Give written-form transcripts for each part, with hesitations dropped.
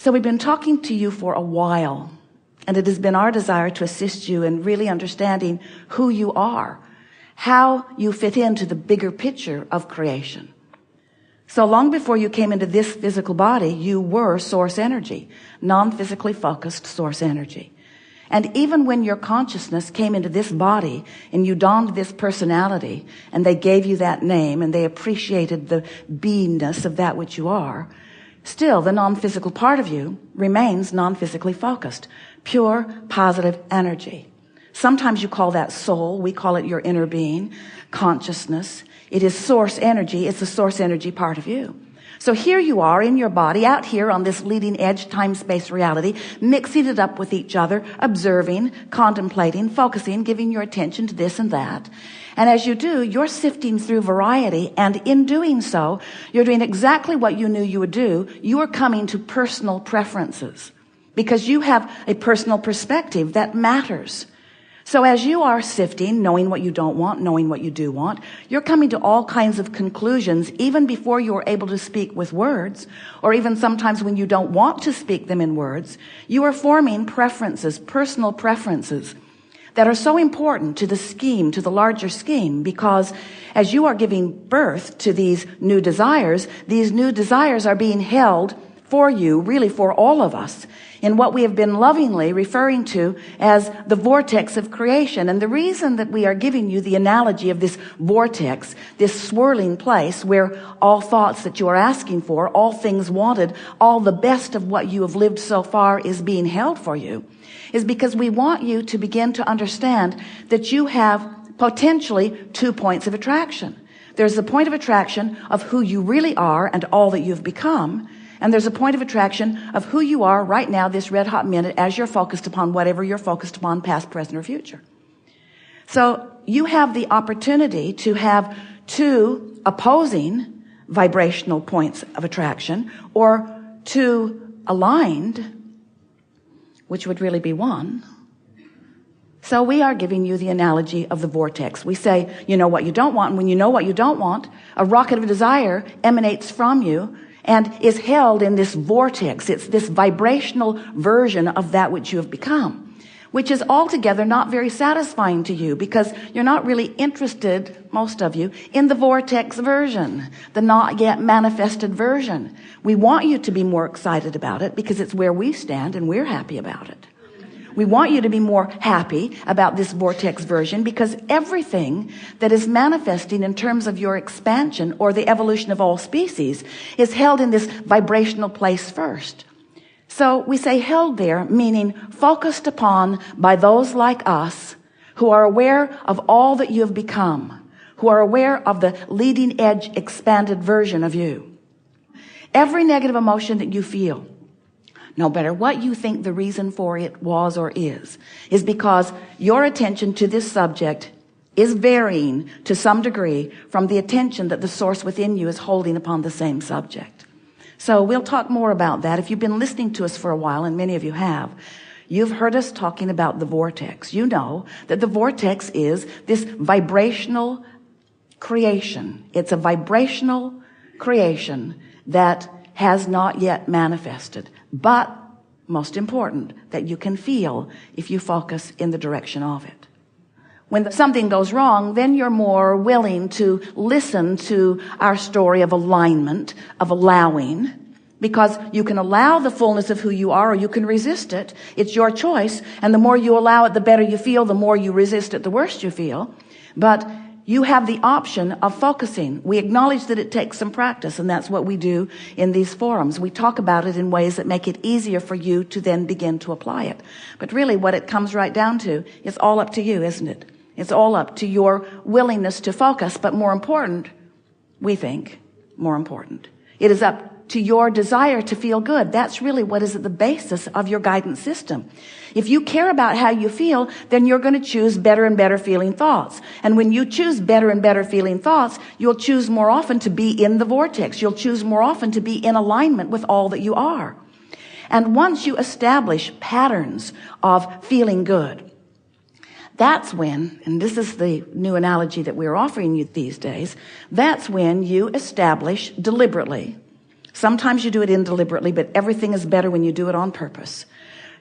So we've been talking to you for a while, and it has been our desire to assist you in really understanding who you are, how you fit into the bigger picture of creation. So long before you came into this physical body, you were source energy, non-physically focused source energy. And even when your consciousness came into this body and you donned this personality and they gave you that name and they appreciated the beingness of that which you are, still the non-physical part of you remains non-physically focused, pure positive energy. Sometimes you call that soul. We call it your inner being, consciousness. It is source energy. It's the source energy part of you. So here you are in your body, out here on this leading edge time-space reality, mixing it up with each other, observing, contemplating, focusing, giving your attention to this and that. And as you do, you're sifting through variety, and in doing so, you're doing exactly what you knew you would do. You are coming to personal preferences because you have a personal perspective that matters. So as you are sifting, knowing what you don't want, knowing what you do want, you're coming to all kinds of conclusions even before you're able to speak with words, or even sometimes when you don't want to speak them in words. You are forming preferences, personal preferences that are so important to the scheme, to the larger scheme, because as you are giving birth to these new desires are being held for you, really for all of us, in what we have been lovingly referring to as the vortex of creation. And the reason that we are giving you the analogy of this vortex, this swirling place where all thoughts that you are asking for, all things wanted, all the best of what you have lived so far is being held for you, is because we want you to begin to understand that you have potentially 2 points of attraction. There's the point of attraction of who you really are and all that you've become. And there's a point of attraction of who you are right now, this red hot minute, as you're focused upon whatever you're focused upon, past, present, or future. So you have the opportunity to have 2 opposing vibrational points of attraction, or 2 aligned, which would really be 1. So we are giving you the analogy of the vortex. We say, you know what you don't want, and when you know what you don't want, a rocket of desire emanates from you and is held in this vortex. It's this vibrational version of that which you have become, which is altogether not very satisfying to you because you're not really interested, most of you, in the vortex version, the not yet manifested version. We want you to be more excited about it because it's where we stand and we're happy about it. We want you to be more happy about this vortex version because everything that is manifesting in terms of your expansion or the evolution of all species is held in this vibrational place first. So we say held there, meaning focused upon by those like us who are aware of all that you have become, who are aware of the leading edge expanded version of you. Every negative emotion that you feel, no matter what you think the reason for it was or is because your attention to this subject is varying to some degree from the attention that the source within you is holding upon the same subject. So we'll talk more about that. If you've been listening to us for a while, and many of you have, you've heard us talking about the vortex. You know that the vortex is this vibrational creation. It's a vibrational creation that has not yet manifested, but most important, that you can feel if you focus in the direction of it. When something goes wrong, then you're more willing to listen to our story of alignment, of allowing, because you can allow the fullness of who you are or you can resist it. It's your choice. And the more you allow it, the better you feel. The more you resist it, the worse you feel. But you have the option of focusing. We acknowledge that it takes some practice, and that's what we do in these forums. We talk about it in ways that make it easier for you to then begin to apply it. But really what it comes right down to, it's all up to you, isn't it? It's all up to your willingness to focus, but more important, we think, more important, it is up to your desire to feel good. That's really what is at the basis of your guidance system. If you care about how you feel, then you're going to choose better and better feeling thoughts. And when you choose better and better feeling thoughts, you'll choose more often to be in the vortex. You'll choose more often to be in alignment with all that you are. And once you establish patterns of feeling good, that's when, and this is the new analogy that we're offering you these days, that's when you establish deliberately Sometimes you do it indeliberately, but everything is better when you do it on purpose.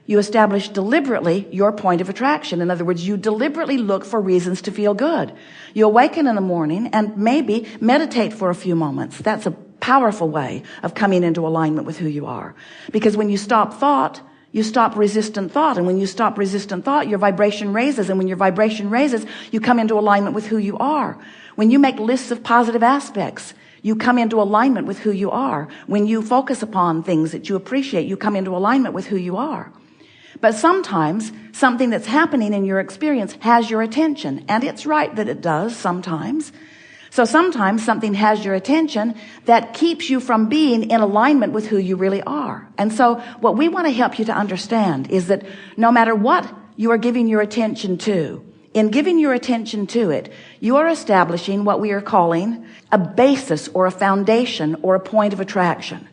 You establish deliberately your point of attraction. In other words, you deliberately look for reasons to feel good. You awaken in the morning and maybe meditate for a few moments. That's a powerful way of coming into alignment with who you are. Because when you stop thought, you stop resistant thought. And when you stop resistant thought, your vibration raises. And when your vibration raises, you come into alignment with who you are. When you make lists of positive aspects, you come into alignment with who you are. When you focus upon things that you appreciate, you come into alignment with who you are. But sometimes something that's happening in your experience has your attention, and it's right that it does sometimes. So sometimes something has your attention that keeps you from being in alignment with who you really are. And so what we want to help you to understand is that no matter what you are giving your attention to, in giving your attention to it, you are establishing what we are calling a basis or a foundation or a point of attraction.